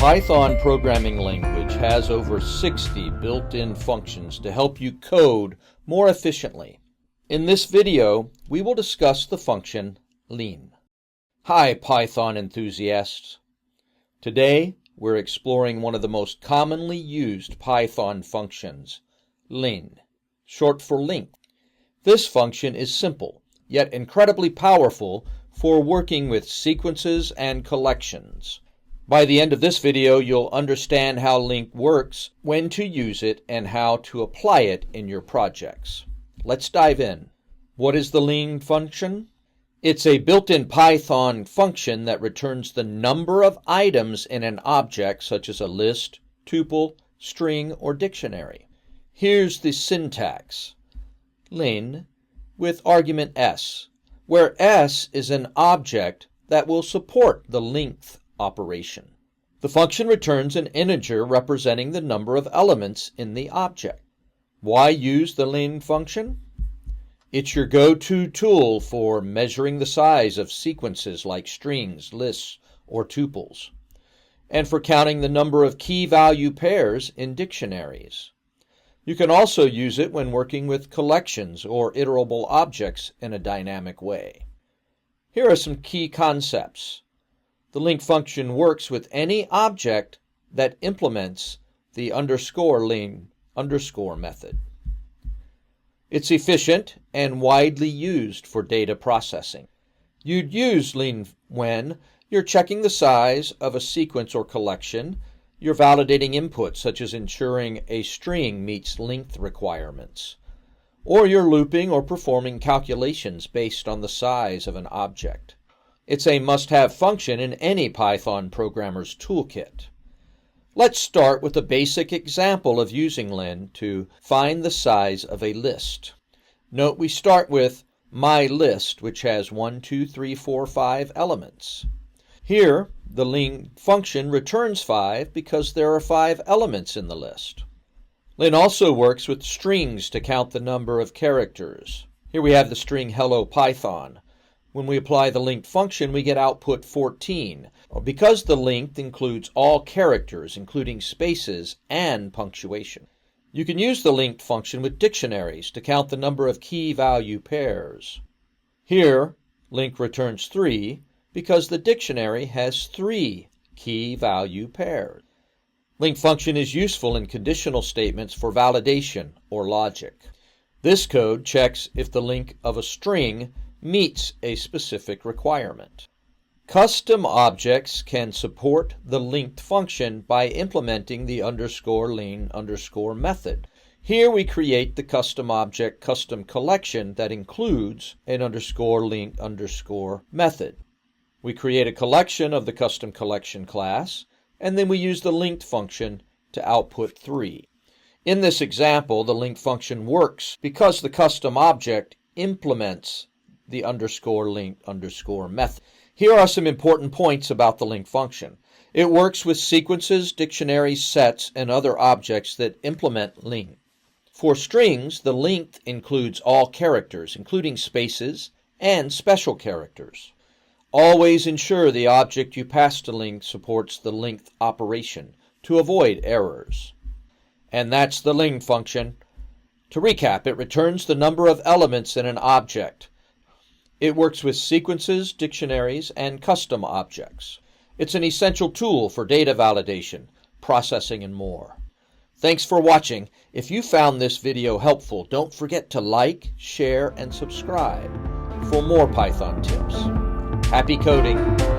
Python programming language has over 60 built-in functions to help you code more efficiently. In this video, we will discuss the function len. Hi, Python enthusiasts. Today, we're exploring one of the most commonly used Python functions, len, short for length. This function is simple, yet incredibly powerful for working with sequences and collections. By the end of this video, you'll understand how len works, when to use it, and how to apply it in your projects. Let's dive in. What is the len function? It's a built-in Python function that returns the number of items in an object, such as a list, tuple, string, or dictionary. Here's the syntax. Len with argument s, where s is an object that will support the length operation. The function returns an integer representing the number of elements in the object. Why use the len function? It's your go-to tool for measuring the size of sequences like strings, lists, or tuples, and for counting the number of key-value pairs in dictionaries. You can also use it when working with collections or iterable objects in a dynamic way. Here are some key concepts. The len function works with any object that implements the _len_ method. It's efficient and widely used for data processing. You'd use len when you're checking the size of a sequence or collection, you're validating inputs such as ensuring a string meets length requirements, or you're looping or performing calculations based on the size of an object. It's a must-have function in any Python programmer's toolkit. Let's start with a basic example of using len to find the size of a list. Note we start with my list, which has 1, 2, 3, 4, 5 elements. Here, the len function returns 5 because there are 5 elements in the list. Len also works with strings to count the number of characters. Here we have the string hello Python. When we apply the length function, we get output 14, because the length includes all characters, including spaces and punctuation. You can use the length function with dictionaries to count the number of key-value pairs. Here, len returns 3, because the dictionary has 3 key-value pairs. Len function is useful in conditional statements for validation or logic. This code checks if the length of a string meets a specific requirement. Custom objects can support the length function by implementing the _len_ method. Here we create the custom object custom collection that includes an _len_ method. We create a collection of the custom collection class, and then we use the length function to output 3. In this example, the length function works because the custom object implements the _len_ method. Here are some important points about the len function. It works with sequences, dictionaries, sets, and other objects that implement len. For strings, the length includes all characters, including spaces and special characters. Always ensure the object you pass to len supports the length operation to avoid errors. And that's the len function. To recap, it returns the number of elements in an object. It works with sequences, dictionaries, and custom objects. It's an essential tool for data validation, processing, and more. Thanks for watching. If you found this video helpful, don't forget to like, share, and subscribe for more Python tips. Happy coding!